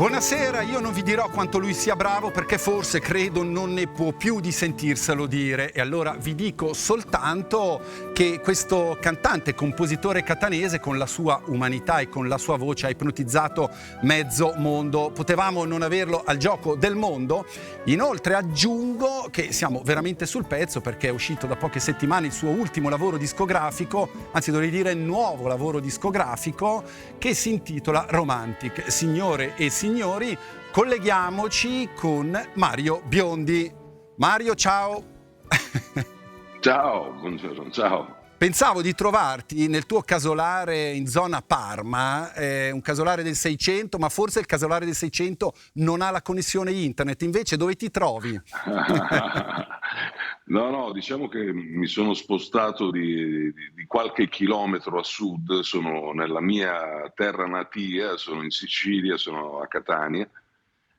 Buonasera, io non vi dirò quanto lui sia bravo perché forse credo non ne può più di sentirselo dire, e allora vi dico soltanto che questo cantante e compositore catanese con la sua umanità e con la sua voce ha ipnotizzato mezzo mondo. Potevamo non averlo al Gioco del Mondo? Inoltre aggiungo che siamo veramente sul pezzo perché è uscito da poche settimane il suo ultimo lavoro discografico, anzi dovrei dire nuovo lavoro discografico, che si intitola Romantic. Signore e signori, colleghiamoci con Mario Biondi. Mario, ciao! Ciao, buongiorno, ciao. Pensavo di trovarti nel tuo casolare in zona Parma, un casolare del 600, ma forse il casolare del 600 non ha la connessione internet, invece dove ti trovi? No, diciamo che mi sono spostato di qualche chilometro a sud, sono nella mia terra natia, sono in Sicilia, sono a Catania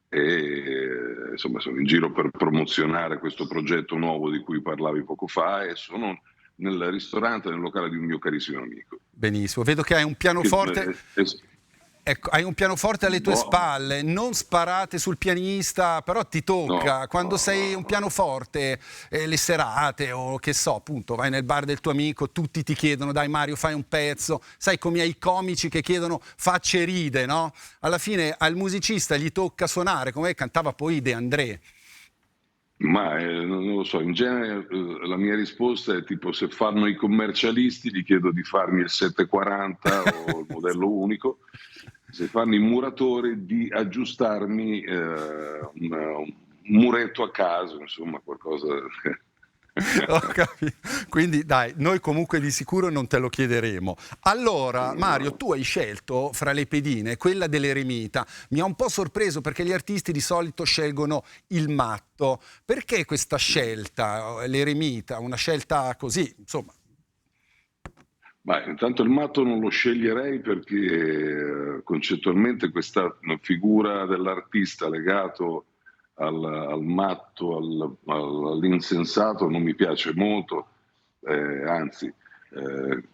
e insomma sono in giro per promozionare questo progetto nuovo di cui parlavi poco fa e sono nel ristorante, nel locale di un mio carissimo amico. Benissimo, vedo che hai un pianoforte. Ecco, hai un pianoforte alle tue spalle, non sparate sul pianista, però ti tocca. Quando sei un pianoforte, le serate o che so, appunto, vai nel bar del tuo amico, tutti ti chiedono, dai Mario, fai un pezzo. Sai come ai comici che chiedono facce e ride, no? Alla fine al musicista gli tocca suonare, come cantava poi De André. Ma non lo so, in genere la mia risposta è tipo se fanno i commercialisti gli chiedo di farmi il 740 o il modello unico, se fanno i muratori di aggiustarmi un muretto a caso, insomma qualcosa. Ho capito. Quindi dai, noi comunque di sicuro non te lo chiederemo. Allora, Mario, tu hai scelto fra le pedine quella dell'eremita. Mi ha un po' sorpreso perché gli artisti di solito scelgono il matto. Perché questa scelta, l'eremita, una scelta così, insomma? Ma intanto il matto non lo sceglierei perché concettualmente questa figura dell'artista legato al matto, all'insensato non mi piace molto, anzi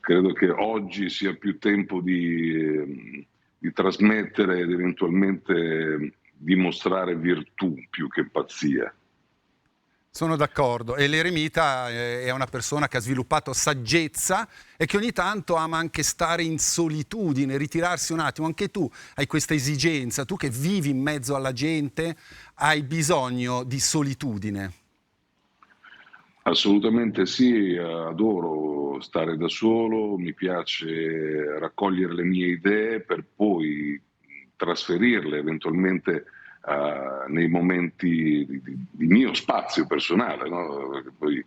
credo che oggi sia più tempo di trasmettere ed eventualmente dimostrare virtù più che pazzia. Sono d'accordo, e l'eremita è una persona che ha sviluppato saggezza e che ogni tanto ama anche stare in solitudine, ritirarsi un attimo. Anche tu hai questa esigenza, tu che vivi in mezzo alla gente, hai bisogno di solitudine. Assolutamente sì, adoro stare da solo, mi piace raccogliere le mie idee per poi trasferirle eventualmente nei momenti di mio spazio personale, no? Perché poi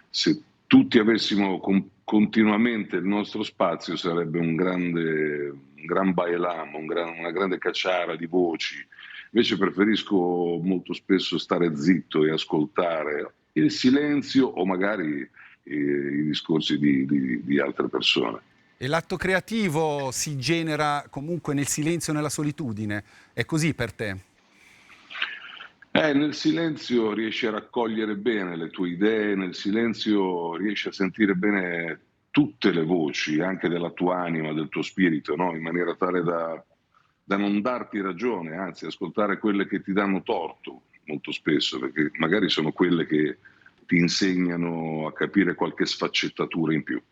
se tutti avessimo continuamente il nostro spazio sarebbe un gran bailam, una grande cacciara di voci. Invece preferisco molto spesso stare zitto e ascoltare il silenzio o magari i discorsi di altre persone. E l'atto creativo si genera comunque nel silenzio e nella solitudine. È così per te? Nel silenzio riesci a raccogliere bene le tue idee, nel silenzio riesci a sentire bene tutte le voci, anche della tua anima, del tuo spirito, no? In maniera tale da non darti ragione, anzi ascoltare quelle che ti danno torto molto spesso, perché magari sono quelle che ti insegnano a capire qualche sfaccettatura in più.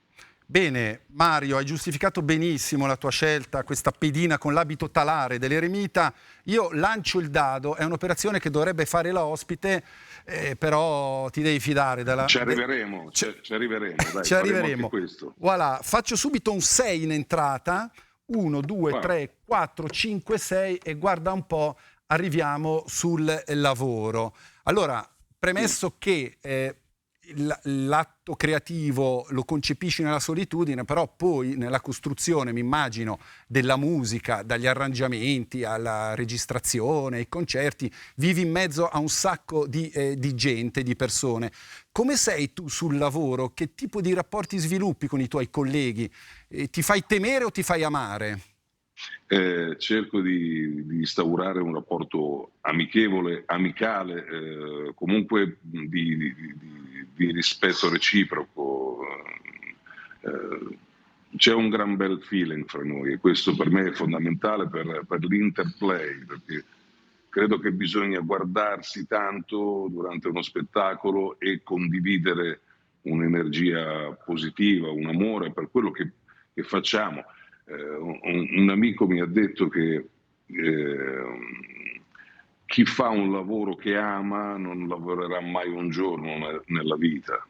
Bene, Mario, hai giustificato benissimo la tua scelta, questa pedina con l'abito talare dell'eremita. Io lancio il dado, è un'operazione che dovrebbe fare l'ospite, però ti devi fidare della... Ci arriveremo, ci arriveremo, dai, ci arriveremo. Anche questo. Voilà, faccio subito un 6 in entrata, 1, 2, 3, 4, 5, 6 e guarda un po', arriviamo sul lavoro. Allora, premesso che... l'atto creativo lo concepisci nella solitudine, però poi nella costruzione, mi immagino, della musica, dagli arrangiamenti alla registrazione, ai concerti, vivi in mezzo a un sacco di gente, di persone. Come sei tu sul lavoro? Che tipo di rapporti sviluppi con i tuoi colleghi? Ti fai temere o ti fai amare? Cerco di instaurare un rapporto amichevole, amicale, comunque di rispetto reciproco. C'è un gran bel feeling fra noi e questo per me è fondamentale per l'interplay, perché credo che bisogna guardarsi tanto durante uno spettacolo e condividere un'energia positiva, un amore per quello che facciamo. Un amico mi ha detto che chi fa un lavoro che ama non lavorerà mai un giorno nella vita.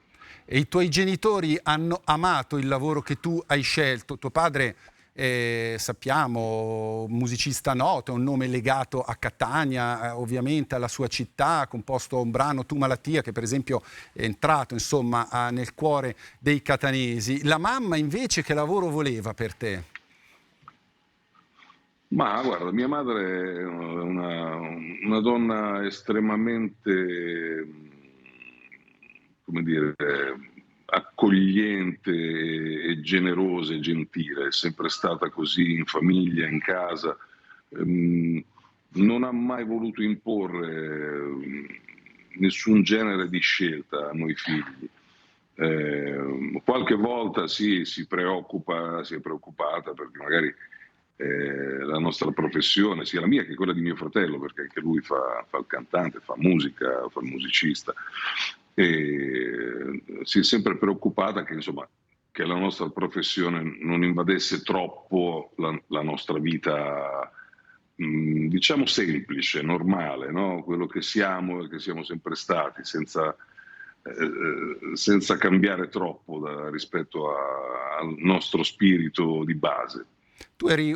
E i tuoi genitori hanno amato il lavoro che tu hai scelto. Tuo padre, sappiamo, musicista noto, è un nome legato a Catania, ovviamente alla sua città, ha composto un brano, Tu Malattia, che per esempio è entrato insomma nel cuore dei catanesi. La mamma invece che lavoro voleva per te? Ma guarda, mia madre è una donna estremamente, come dire, accogliente e generosa e gentile, è sempre stata così in famiglia, in casa. Non ha mai voluto imporre nessun genere di scelta a noi figli. Qualche volta sì, si è preoccupata perché magari la nostra professione, sia la mia che quella di mio fratello, perché anche lui fa il cantante, fa musica, fa il musicista, e si è sempre preoccupata che, insomma, che la nostra professione non invadesse troppo la nostra vita, diciamo semplice, normale, no? Quello che siamo e che siamo sempre stati, senza cambiare troppo rispetto al nostro spirito di base. Tu eri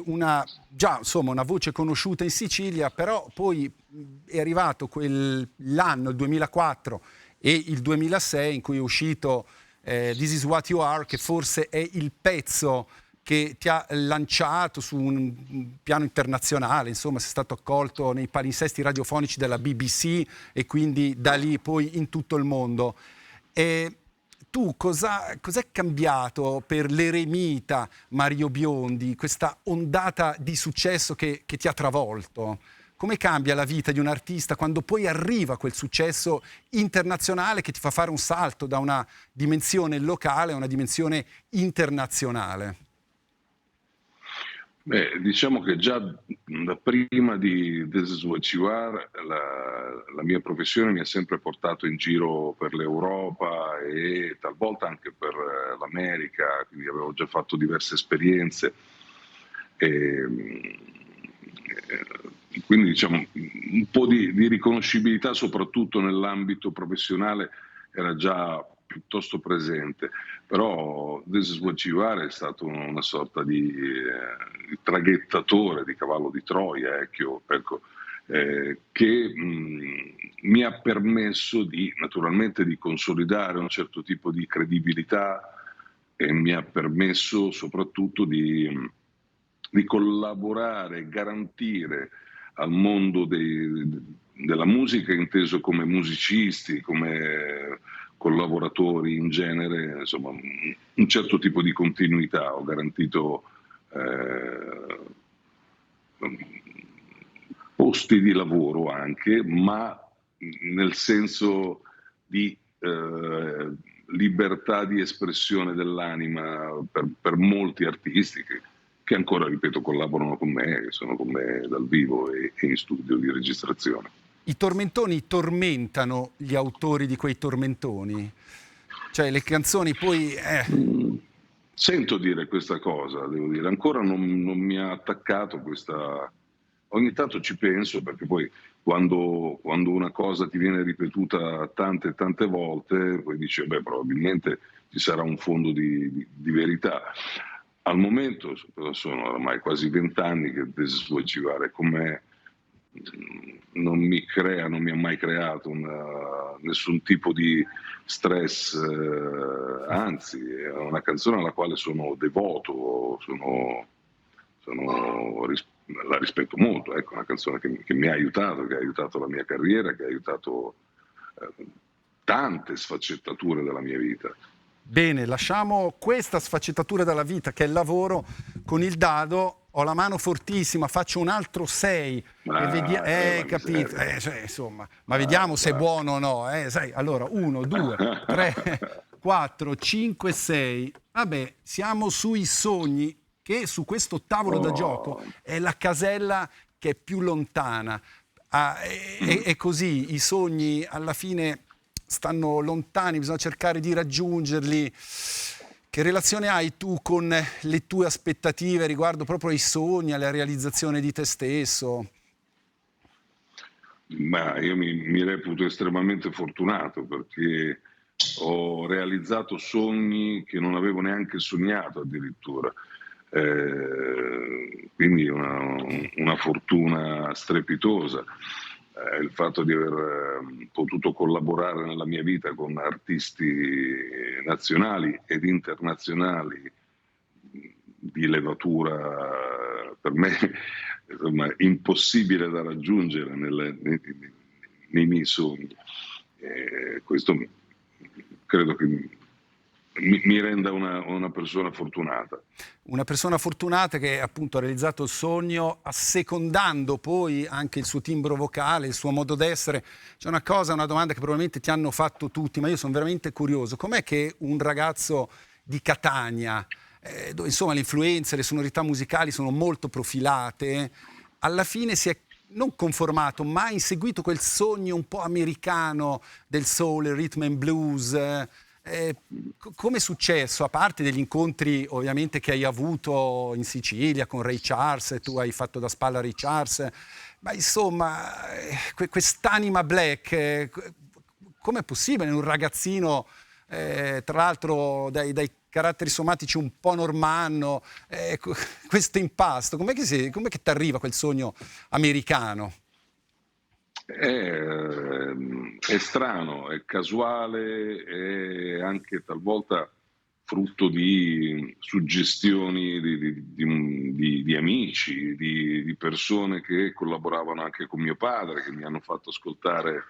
già insomma una voce conosciuta in Sicilia, però poi è arrivato l'anno, il 2004 e il 2006, in cui è uscito This Is What You Are, che forse è il pezzo che ti ha lanciato su un piano internazionale, insomma sei stato accolto nei palinsesti radiofonici della BBC e quindi da lì poi in tutto il mondo. Tu cos'è cambiato per l'eremita Mario Biondi, questa ondata di successo che ti ha travolto? Come cambia la vita di un artista quando poi arriva quel successo internazionale che ti fa fare un salto da una dimensione locale a una dimensione internazionale? Beh, diciamo che già da prima di This Is What You Are la mia professione mi ha sempre portato in giro per l'Europa e talvolta anche per l'America, quindi avevo già fatto diverse esperienze. Quindi diciamo un po' di riconoscibilità soprattutto nell'ambito professionale era già piuttosto presente, però This Is What You Are è stato una sorta di traghettatore, di cavallo di Troia, ecco, che mi ha permesso naturalmente di consolidare un certo tipo di credibilità e mi ha permesso soprattutto di collaborare, garantire al mondo della musica, inteso come musicisti, come collaboratori in genere, insomma un certo tipo di continuità. Ho garantito posti di lavoro anche, ma nel senso di libertà di espressione dell'anima per molti artisti che ancora, ripeto, collaborano con me, che sono con me dal vivo e in studio di registrazione. I tormentoni tormentano gli autori di quei tormentoni? Cioè le canzoni poi... Sento dire questa cosa, devo dire, ancora non mi ha attaccato questa... Ogni tanto ci penso, perché poi quando una cosa ti viene ripetuta tante e tante volte, poi dici, beh, probabilmente ci sarà un fondo di verità. Al momento, sono ormai quasi 20 anni che This Is What You Are, con me non mi ha mai creato nessun tipo di stress, anzi è una canzone alla quale sono devoto, la rispetto molto, ecco, una canzone che mi ha aiutato, che ha aiutato la mia carriera, che ha aiutato tante sfaccettature della mia vita. Bene, lasciamo questa sfaccettatura della vita che è il lavoro con il dado. Ho la mano fortissima, faccio un altro 6 e vediamo, capito? Insomma, ma vediamo se è buono o no. Sai, allora 1, 2, 3, 4, 5, 6. Vabbè, siamo sui sogni, che su questo tavolo da gioco è la casella che è più lontana. È così, i sogni alla fine stanno lontani, bisogna cercare di raggiungerli. Che relazione hai tu con le tue aspettative riguardo proprio ai sogni, alla realizzazione di te stesso? Ma io mi reputo estremamente fortunato perché ho realizzato sogni che non avevo neanche sognato addirittura. Quindi una fortuna strepitosa. Il fatto di aver potuto collaborare nella mia vita con artisti nazionali ed internazionali di levatura per me insomma, impossibile da raggiungere nei miei sogni. Questo credo che mi renda una persona fortunata. Una persona fortunata che appunto ha realizzato il sogno assecondando poi anche il suo timbro vocale, il suo modo d'essere. C'è una domanda che probabilmente ti hanno fatto tutti, ma io sono veramente curioso. Com'è che un ragazzo di Catania, dove insomma le influenze, le sonorità musicali sono molto profilate, alla fine si è non conformato, ma inseguito quel sogno un po' americano del soul, il rhythm and blues? Come è successo, a parte degli incontri ovviamente che hai avuto in Sicilia con Ray Charles, tu hai fatto da spalla a Ray Charles, ma insomma quest'anima black, com'è possibile un ragazzino tra l'altro dai caratteri somatici un po' normanno, questo impasto, com'è che ti arriva quel sogno americano? È strano, è casuale, è anche talvolta frutto di suggestioni di amici, di persone che collaboravano anche con mio padre, che mi hanno fatto ascoltare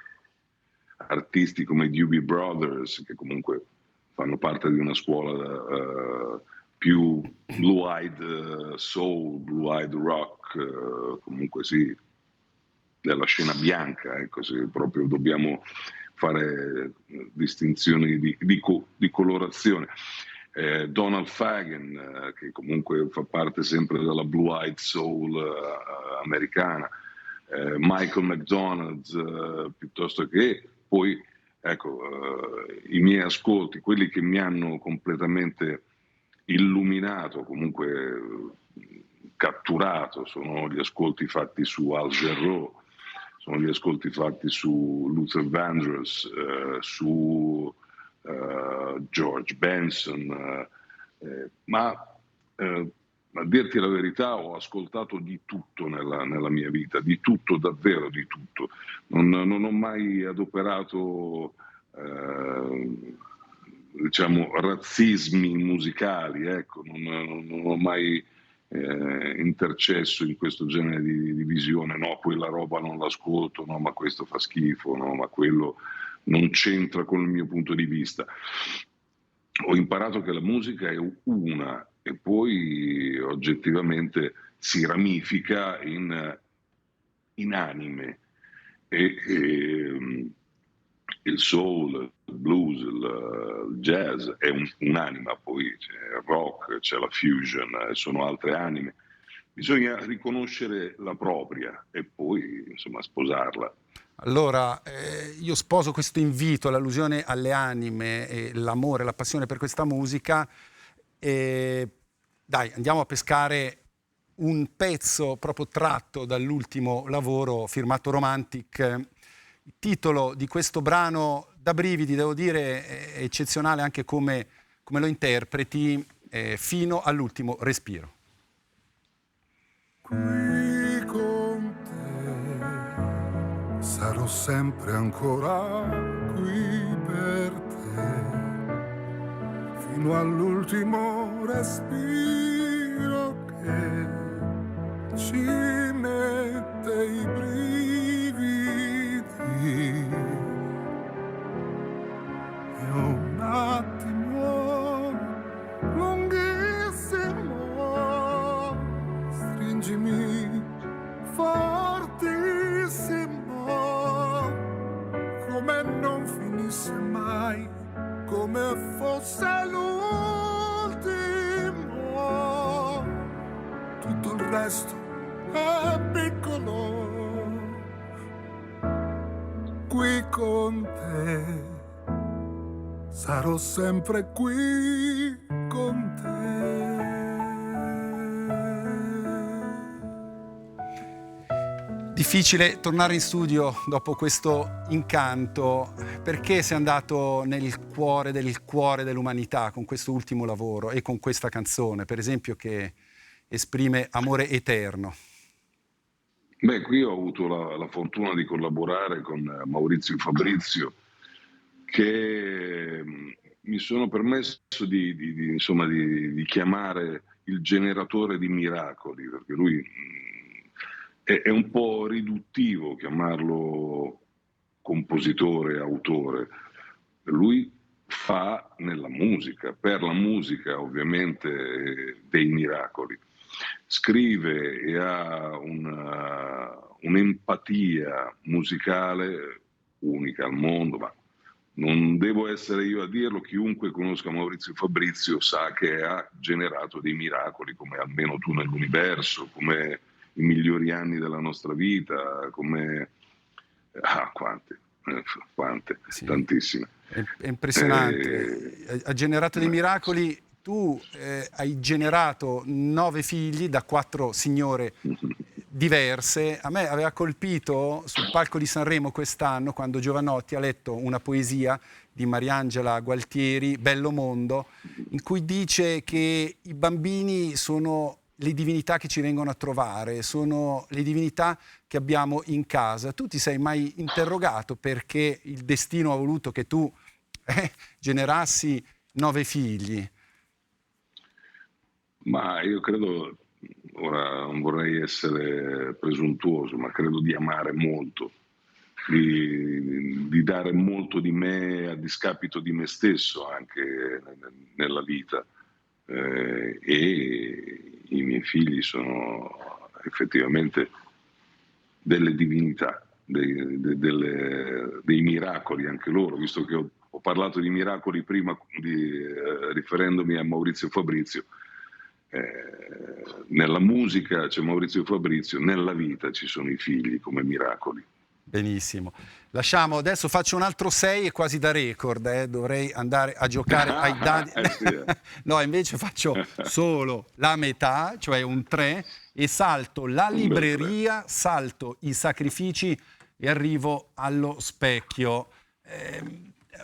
artisti come i Doobie Brothers, che comunque fanno parte di una scuola più blue-eyed soul, blue-eyed rock, comunque sì, della scena bianca, ecco, se proprio dobbiamo fare distinzioni di colorazione. Donald Fagen, che comunque fa parte sempre della blue-eyed soul americana, Michael McDonald, piuttosto che poi, ecco, i miei ascolti, quelli che mi hanno completamente illuminato, comunque catturato, sono gli ascolti fatti su Al Jarreau, sono gli ascolti fatti su Luther Vandross, su George Benson, ma a dirti la verità ho ascoltato di tutto nella mia vita, di tutto, davvero di tutto. Non ho mai adoperato diciamo razzismi musicali, ecco, non ho mai intercesso in questo genere di visione, no, quella roba non l'ascolto, no, ma questo fa schifo, no, ma quello non c'entra con il mio punto di vista. Ho imparato che la musica è una e poi oggettivamente si ramifica in anime e il soul, il blues, il jazz è un'anima, poi c'è il rock, c'è la fusion, sono altre anime. Bisogna riconoscere la propria e poi insomma sposarla. Allora, io sposo questo invito, l'allusione alle anime, e l'amore, la passione per questa musica. Dai, andiamo a pescare un pezzo proprio tratto dall'ultimo lavoro firmato Romantic. Il titolo di questo brano da brividi, devo dire, è eccezionale anche come lo interpreti, fino all'ultimo respiro. Qui con te sarò sempre ancora qui per te, fino all'ultimo respiro che ci mette i brividi. E un attimo lunghissimo stringimi fortissimo, come non finisse mai, come fosse l'ultimo. Tutto il resto è piccolo, qui con te, sarò sempre qui con te. Difficile tornare in studio dopo questo incanto. Perché sei andato nel cuore dell'umanità con questo ultimo lavoro e con questa canzone, per esempio, che esprime amore eterno? Beh, qui ho avuto la fortuna di collaborare con Maurizio Fabrizio, che mi sono permesso insomma, di chiamare il generatore di miracoli, perché lui è un po' riduttivo chiamarlo compositore, autore. Lui fa nella musica, per la musica ovviamente, dei miracoli. Scrive e ha un'empatia musicale unica al mondo, ma non devo essere io a dirlo, chiunque conosca Maurizio Fabrizio sa che ha generato dei miracoli, come Almeno tu nell'universo, come I migliori anni della nostra vita, come... quante, Sì, tantissime. è impressionante. Ha generato dei miracoli. Tu hai generato 9 figli da 4 signore diverse. A me aveva colpito sul palco di Sanremo quest'anno, quando Giovanotti ha letto una poesia di Mariangela Gualtieri, Bello mondo, in cui dice che i bambini sono le divinità che ci vengono a trovare, sono le divinità che abbiamo in casa. Tu ti sei mai interrogato perché il destino ha voluto che tu generassi 9 figli? Ma io credo, ora non vorrei essere presuntuoso, ma credo di amare molto, di dare molto di me a discapito di me stesso anche nella vita. E i miei figli sono effettivamente delle divinità, dei miracoli anche loro, visto che ho parlato di miracoli prima riferendomi a Maurizio Fabrizio. Nella musica c'è Maurizio Fabrizio, nella vita ci sono i figli come miracoli. Benissimo. Lasciamo, adesso faccio un altro 6 e quasi da record, dovrei andare a giocare ai dadi. No, invece faccio solo la metà, cioè un 3, e salto la libreria, salto i sacrifici e arrivo allo specchio.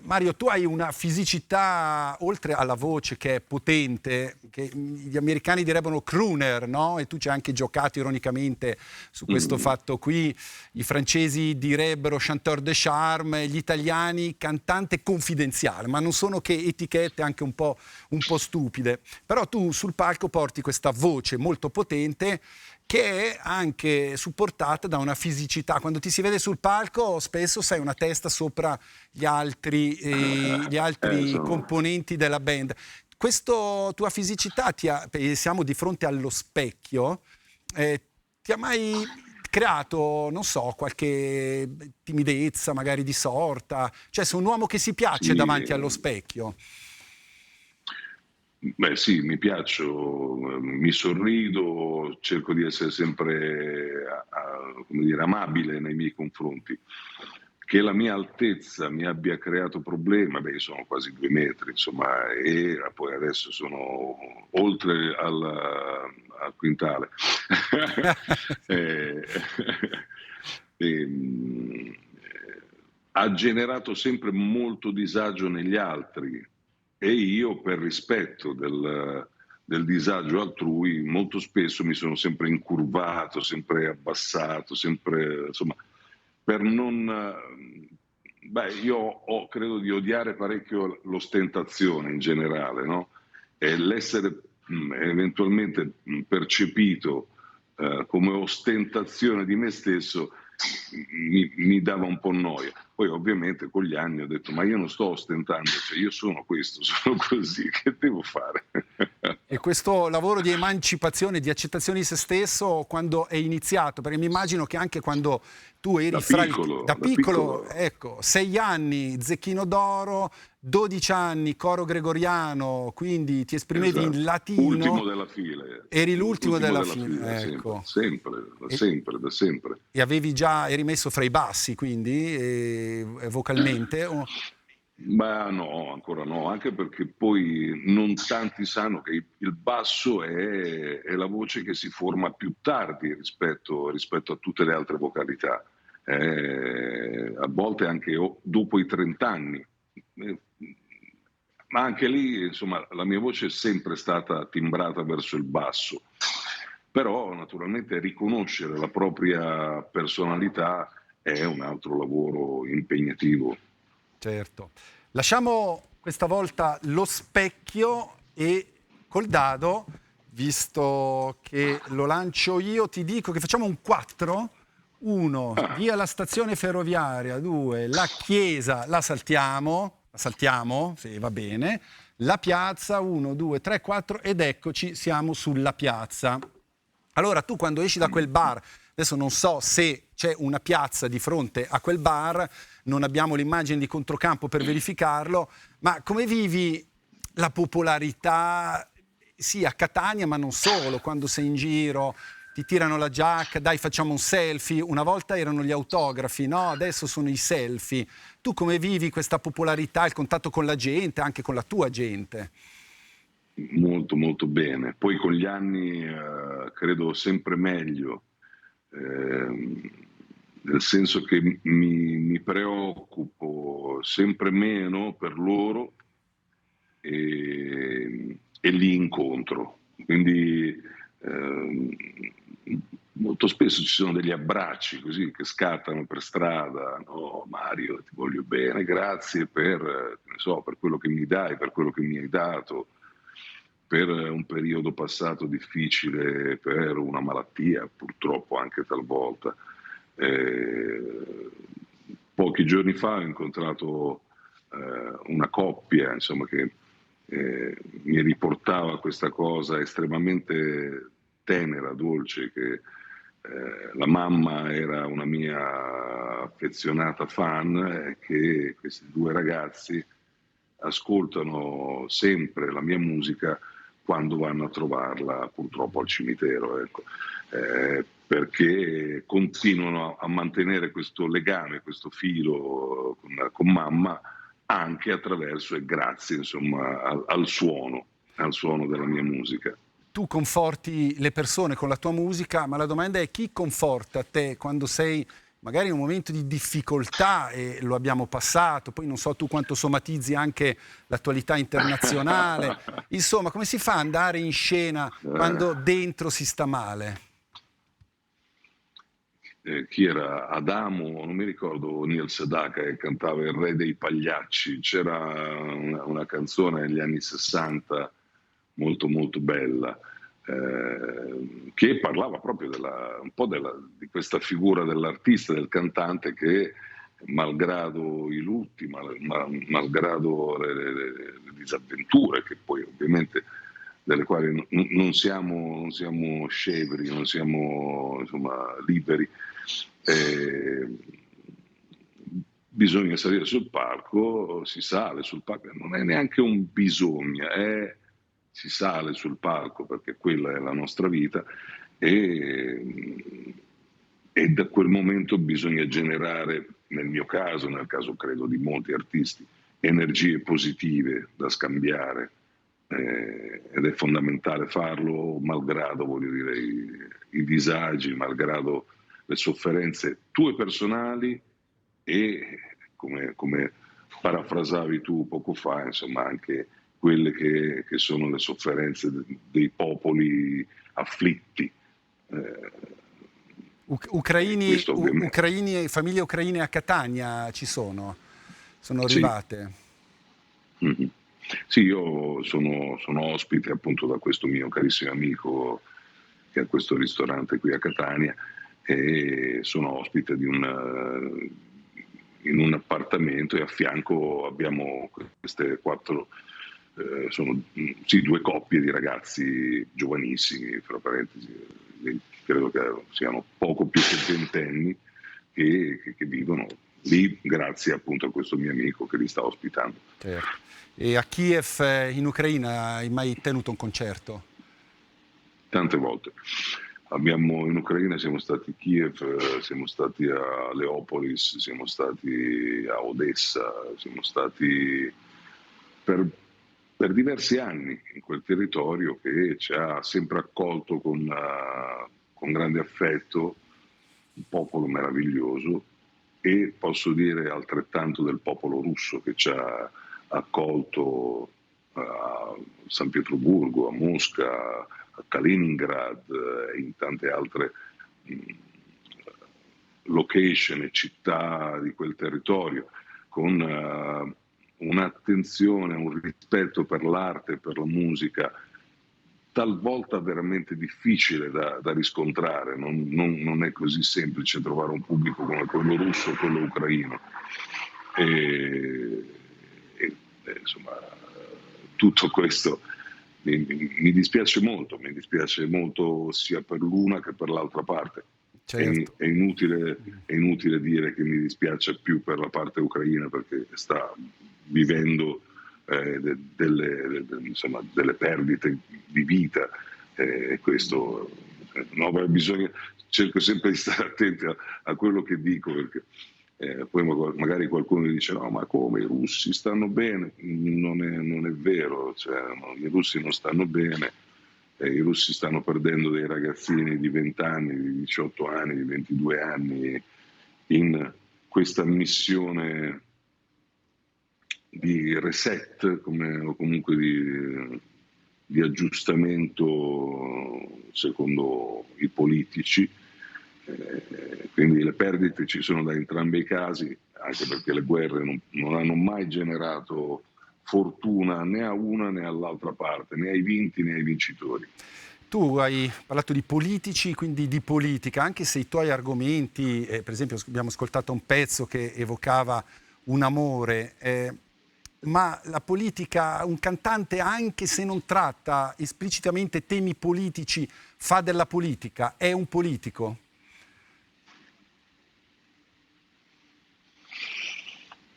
Mario, tu hai una fisicità, oltre alla voce che è potente, che gli americani direbbero crooner, no? E tu ci hai anche giocato ironicamente su questo fatto qui. I francesi direbbero chanteur de charme, gli italiani cantante confidenziale, ma non sono che etichette anche un po' stupide. Però tu sul palco porti questa voce molto potente, che è anche supportata da una fisicità. Quando ti si vede sul palco spesso sei una testa sopra gli altri componenti della band. Questa tua fisicità, siamo di fronte allo specchio, ti ha mai creato, non so, qualche timidezza magari di sorta? Cioè sei un uomo che si piace davanti allo specchio? Beh sì, mi piaccio, mi sorrido, cerco di essere sempre come dire, amabile nei miei confronti. Che la mia altezza mi abbia creato problemi, beh, io sono quasi 2 metri, insomma, e poi adesso sono oltre al quintale. Ha generato sempre molto disagio negli altri. E io, per rispetto del disagio altrui, molto spesso mi sono sempre incurvato, sempre abbassato, sempre, insomma, per non... Beh, io credo di odiare parecchio l'ostentazione in generale, no? E l'essere eventualmente percepito come ostentazione di me stesso mi dava un po' noia. Poi ovviamente con gli anni ho detto, ma io non sto ostentando, cioè io sono questo, sono così, che devo fare? E questo lavoro di emancipazione, di accettazione di se stesso, quando è iniziato? Perché mi immagino che anche quando tu eri da piccolo, ecco, 6 anni Zecchino d'Oro, 12 anni coro gregoriano, quindi ti esprimevi in latino. Ultimo della fila. Eri l'ultimo della fila, ecco. Sempre, da sempre. E eri messo fra i bassi, quindi, vocalmente? Ma no, ancora no, anche perché poi non tanti sanno che il basso è la voce che si forma più tardi rispetto a tutte le altre vocalità, a volte anche dopo i 30 anni. Ma anche lì, insomma, la mia voce è sempre stata timbrata verso il basso, però naturalmente riconoscere la propria personalità è un altro lavoro impegnativo. Certo. Lasciamo questa volta lo specchio e col dado, visto che lo lancio io, ti dico che facciamo un 4. 1, via la stazione ferroviaria. 2, la chiesa, la saltiamo, sì, va bene. La piazza, 1, 2, 3, 4 ed eccoci, siamo sulla piazza. Allora tu quando esci da quel bar, adesso non so se c'è una piazza di fronte a quel bar, non abbiamo l'immagine di controcampo per verificarlo, ma come vivi la popolarità, sì, a Catania, ma non solo, quando sei in giro, ti tirano la giacca, dai facciamo un selfie, una volta erano gli autografi, no? Adesso sono i selfie. Tu come vivi questa popolarità, il contatto con la gente, anche con la tua gente? Molto molto bene, poi con gli anni credo sempre meglio, nel senso che mi preoccupo sempre meno per loro e li incontro, quindi molto spesso ci sono degli abbracci così che scattano per strada. No, Mario, ti voglio bene, grazie per quello che mi dai, per quello che mi hai dato, per un periodo passato difficile, per una malattia, purtroppo anche talvolta. Pochi giorni fa ho incontrato una coppia, insomma, che mi riportava questa cosa estremamente tenera, dolce, che la mamma era una mia affezionata fan e che questi 2 ragazzi ascoltano sempre la mia musica quando vanno a trovarla purtroppo al cimitero, ecco. Perché continuano a mantenere questo legame, questo filo con mamma, anche attraverso e grazie, insomma, al suono della mia musica. Tu conforti le persone con la tua musica, ma la domanda è: chi conforta te quando sei magari in un momento di difficoltà, e lo abbiamo passato, poi non so tu quanto somatizzi anche l'attualità internazionale, insomma, come si fa ad andare in scena quando dentro si sta male? Chi era? Adamo, non mi ricordo, Neil Sedaka, che cantava Il Re dei Pagliacci. C'era una canzone negli anni 60 molto molto bella, che parlava proprio di questa figura dell'artista, del cantante che, malgrado i lutti, malgrado le disavventure, che poi ovviamente delle quali non siamo scevri, non siamo, insomma, liberi, bisogna salire sul palco, si sale sul palco, non è neanche un bisogna, si sale sul palco perché quella è la nostra vita, e da quel momento bisogna generare, nel mio caso, nel caso credo di molti artisti, energie positive da scambiare, ed è fondamentale farlo malgrado, voglio dire, i disagi, malgrado le sofferenze tue personali e, come parafrasavi tu poco fa, insomma, anche quelle che sono le sofferenze dei popoli afflitti. Ucraini e famiglie ucraine a Catania sono arrivate? Sì. Mm-hmm. Sì, io sono ospite appunto da questo mio carissimo amico che ha questo ristorante qui a Catania, e sono ospite in un appartamento, e a fianco abbiamo queste 4 sono sì, due coppie di ragazzi giovanissimi, fra parentesi, credo che siano poco più che ventenni, che vivono lì grazie appunto a questo mio amico che li sta ospitando. Certo. E a Kiev, in Ucraina, hai mai tenuto un concerto? Tante volte. In Ucraina siamo stati a Kiev, siamo stati a Leopolis, siamo stati a Odessa, siamo stati per diversi anni in quel territorio che ci ha sempre accolto con grande affetto, un popolo meraviglioso, e posso dire altrettanto del popolo russo che ci ha accolto a San Pietroburgo, a Mosca, a Kaliningrad e in tante altre location e città di quel territorio, con un'attenzione, un rispetto per l'arte e per la musica talvolta veramente difficile da riscontrare. Non è così semplice trovare un pubblico come quello russo o quello ucraino. Insomma, tutto questo mi dispiace molto sia per l'una che per l'altra parte. Certo. È inutile dire che mi dispiace più per la parte ucraina, perché sta vivendo delle perdite di vita, e questo cerco sempre di stare attenti a quello che dico, perché poi magari qualcuno dice no, ma come, i russi stanno bene? Non è vero, i russi non stanno bene, i russi stanno perdendo dei ragazzini di 20 anni, di 18 anni, di 22 anni in questa missione di reset, o comunque di aggiustamento secondo i politici. Quindi le perdite ci sono da entrambi i casi, anche perché le guerre non hanno mai generato fortuna né a una né all'altra parte, né ai vinti né ai vincitori. Tu hai parlato di politici, quindi di politica, anche se i tuoi argomenti, per esempio abbiamo ascoltato un pezzo che evocava un amore, ma la politica, un cantante, anche se non tratta esplicitamente temi politici, fa della politica, è un politico?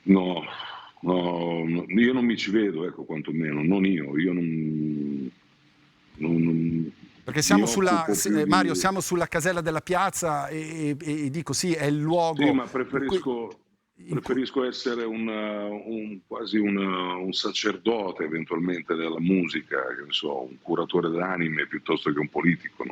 No, io non mi ci vedo, ecco, quantomeno, non io non perché siamo Mario, di... siamo sulla casella della piazza e dico sì, è il luogo. Sì, ma preferisco essere quasi un sacerdote eventualmente della musica, che ne so, un curatore d'anime piuttosto che un politico.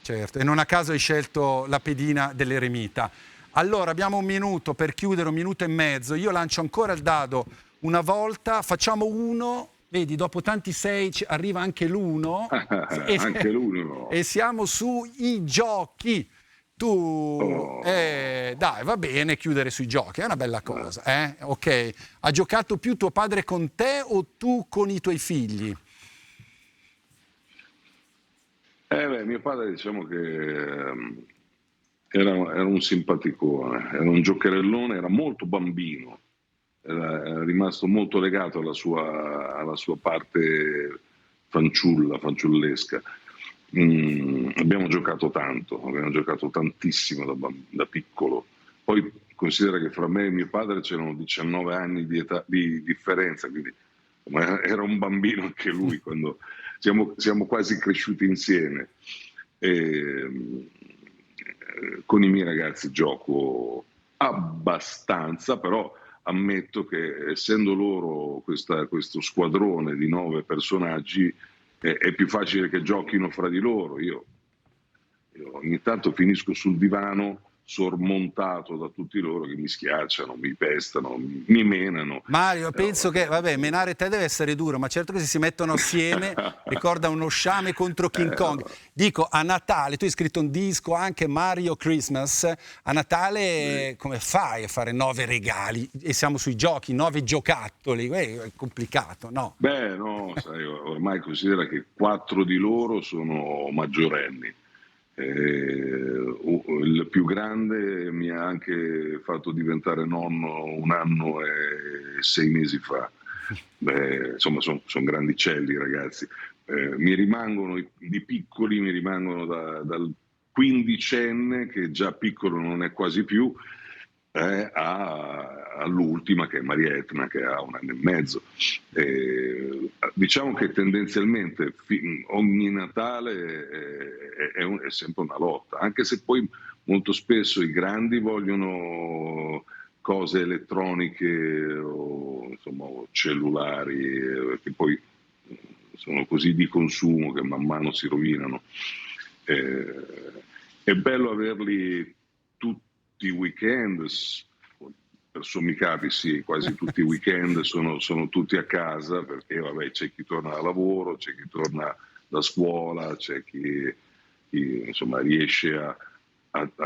Certo, e non a caso hai scelto la pedina dell'eremita. Allora, abbiamo un minuto per chiudere, 1 minuto e mezzo. Io lancio ancora il dado una volta, facciamo uno, vedi, dopo tanti 6 arriva anche l'1. Anche l'1. E siamo sui giochi. Dai, va bene chiudere sui giochi, è una bella cosa. Ok, ha giocato più tuo padre con te o tu con i tuoi figli? Mio padre, diciamo che era un simpaticone, era un giocherellone, era molto bambino, era rimasto molto legato alla sua parte fanciullesca. Abbiamo giocato tantissimo da piccolo. Poi considera che fra me e mio padre c'erano 19 anni di differenza, quindi era un bambino anche lui quando siamo quasi cresciuti insieme. Con i miei ragazzi gioco abbastanza, però ammetto che essendo loro questo squadrone di 9 personaggi è più facile che giochino fra di loro. Io ogni tanto finisco sul divano sormontato da tutti loro che mi schiacciano, mi pestano, mi menano. Mario, penso che, menare te deve essere duro, ma certo che se si mettono assieme ricorda uno sciame contro King Kong. Dico, a Natale, tu hai scritto un disco anche, Mario Christmas, a Natale come fai a fare 9 regali? E siamo sui giochi, 9 giocattoli, è complicato, no? Beh, no, sai, ormai considera che 4 di loro sono maggiorenni. Il più grande mi ha anche fatto diventare nonno 1 anno e 6 mesi fa, insomma sono grandicelli ragazzi. Mi rimangono di piccoli, mi rimangono dal quindicenne, che già piccolo non è quasi più, all'ultima, che è Marietna, che ha 1 anno e mezzo. Diciamo che tendenzialmente ogni Natale è sempre una lotta, anche se poi molto spesso i grandi vogliono cose elettroniche o insomma cellulari, che poi sono così di consumo che man mano si rovinano. È bello averli tutti i weekend, per sommi capi sì, quasi tutti i weekend sono tutti a casa, perché vabbè, c'è chi torna da lavoro, c'è chi torna da scuola, c'è chi insomma riesce a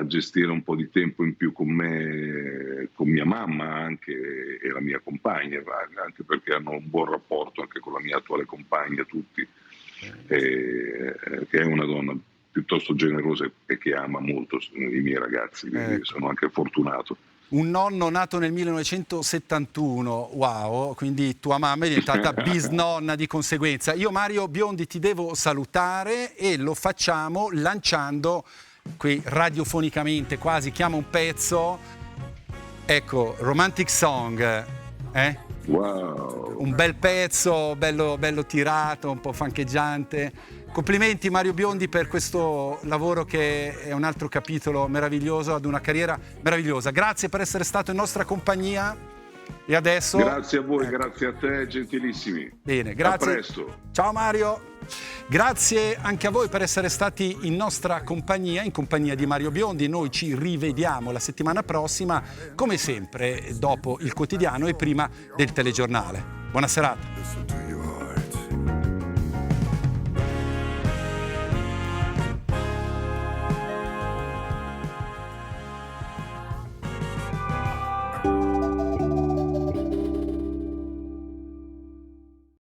gestire un po' di tempo in più con me, con mia mamma anche, e la mia compagna, anche perché hanno un buon rapporto anche con la mia attuale compagna, tutti, che è una donna piuttosto generosa e che ama molto i miei ragazzi, quindi sono anche fortunato. Un nonno nato nel 1971, wow, quindi tua mamma è diventata bisnonna di conseguenza. Io, Mario Biondi, ti devo salutare e lo facciamo lanciando qui radiofonicamente, quasi chiama un pezzo, ecco, Romantic Song, Wow. un bel pezzo, bello tirato, un po' fancheggiante. Complimenti Mario Biondi per questo lavoro, che è un altro capitolo meraviglioso ad una carriera meravigliosa. Grazie per essere stato in nostra compagnia. E adesso... Grazie a voi, grazie a te, gentilissimi. Bene, grazie. A presto. Ciao Mario. Grazie anche a voi per essere stati in nostra compagnia, in compagnia di Mario Biondi. Noi ci rivediamo la settimana prossima, come sempre, dopo il quotidiano e prima del telegiornale. Buona serata.